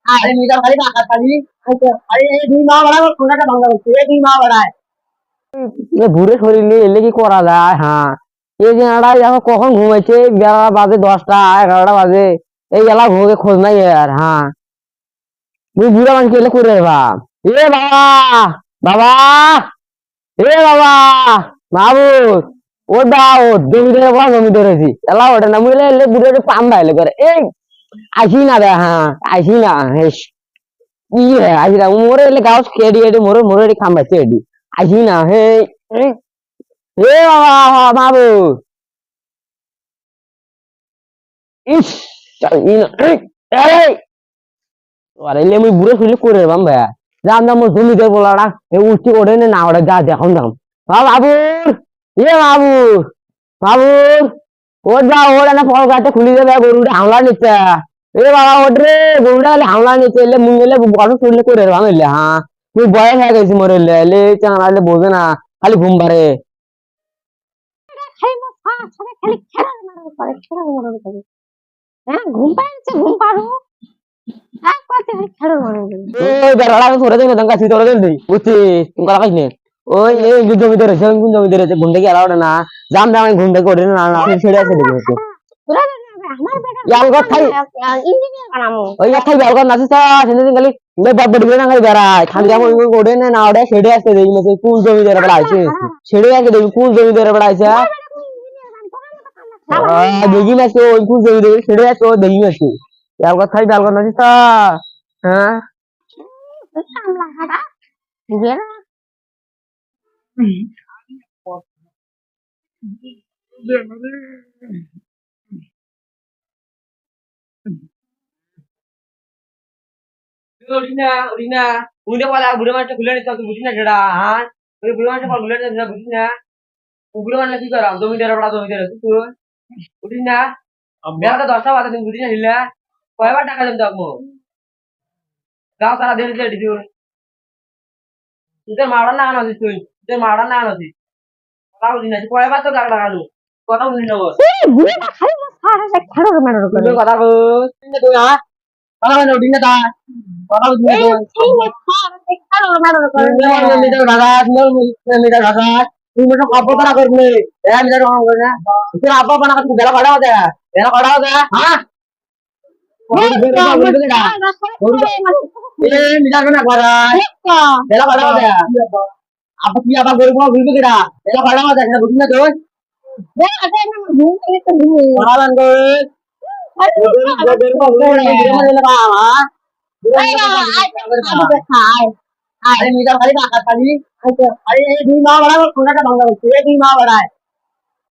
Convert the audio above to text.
আরে মিজান খালি টাকা খালি আরে এই দুই মা বাড়ায় কোনটা ভাঙা হচ্ছে এই দুই মা বাড়ায় ঘুরে শরীরে এলে কি করা যায়? হ্যাঁ, এই যে দেখো কখন ঘুমাইছে, বেলা বাজে 10টা 11টা বাজে, এই বেলা ঘুমে খোঁজ নাই আর। হ্যাঁ, তুমি বুড়া মানুষ এলে করে বাপ এ বাবা, বাবা, এ বাবা, মাহবুব, ও দা ও জমি ধরে বড় জমি ধরেছি এলা ওঠে না মুলে এলে বুড়ে পাম বাইলে করে এই আসি না রে। হ্যাঁ, আসি না হেস ই হে আসি না মোরে এলে গাছ কেডি এডি মোরে মোরে খাম্বাইছে এডি আসি না হে এ বাবা মাহবুব ইস ই না এই আরে এলে মুই বুড়ে শুলে করে বাম ভাইয়া যাম না মোর জমি ধরে বলাটা এ উঠি ওঠে না ওঠে যা দেখুন যাম বাবুর এ বাবুর বাবুর ও যা ওর না ফল গাছে খুলি দেবে গরুটা হামলা নিচ্ছে এ বাবা ওঠ রে গরুটা হামলা নিচ্ছে এলে মুখ এলে বড় শুনলে করে ভাম এলে। হ্যাঁ, তুই বয়স হয়ে গেছি মোর এলে এলে চাঙা এলে বোঝে না খালি ঘুম পারে ঘুম পাচ্ছে ঘুম পারো ওই বেড়া ধরে দেবে দঙ্গা সি ধরে দেবে বুঝছিস তুমি কথা কইস নে ওই এই জমি ধরেছে কোন জমি ধরেছে ঘুম থেকে এলা ওঠে না জাম দাম ঘুম থেকে ওঠে না না ছেড়ে আছে দেখে ইয়াল কথাই ওই কথাই বেল কর নাছিস সেদিন খালি বড় বড় না খালি বেড়ায় খালি যেমন ওঠে না ওঠে ছেড়ে আসতে দেখি না কুল জমি ধরে বেড়াইছে ছেড়ে আসতে দেখি কুল জমি ধরে বেড়াইছে দেখি না ওই কুল জমি ধরে ছেড়ে আসতে দেখি না ইয়াল কথাই বেল কর নাছিস হ্যাঁ Udina, Udina, Udina wala budak macam bulan itu aku Udina jeda, ha? Budak macam apa bulan itu Udina? Budak mana sih kau? Domi dera pada domi dera itu, Udina. Biar kita dosa pada domi Udina hilang. Kau apa tak kalau kamu? Kau salah dia jadi tu. Itu maran nak nasi tu, itu maran nak nasi. Kau Udina, kau apa tu tak kalau? Kau tahu Udina bos? বুড়ে না খালি সারা সে খেড়ো মেড়ো করে Udina kata bos, Udina tu ya? Kalau mana Udina dah? Kalau Udina tu. Meter bagas, meter bagas. Ini macam apa kena kerja? Ya meter orang kerja. Itu apa pernah kerja? Bela kada ada. Bela kada ada. Hah? Eh, meter mana kada? Bela kada ada. Apa sih apa guru mau guru kita? Bela kada ada. Kita butuhnya tuh. Orang guys. Guru mau guru kita mana apa? আরে মিজান খালি টাকা খালি আরে এই দুই মা বাড়ায় কোনটা ভাঙা হচ্ছে এই দুই মা বাড়ায়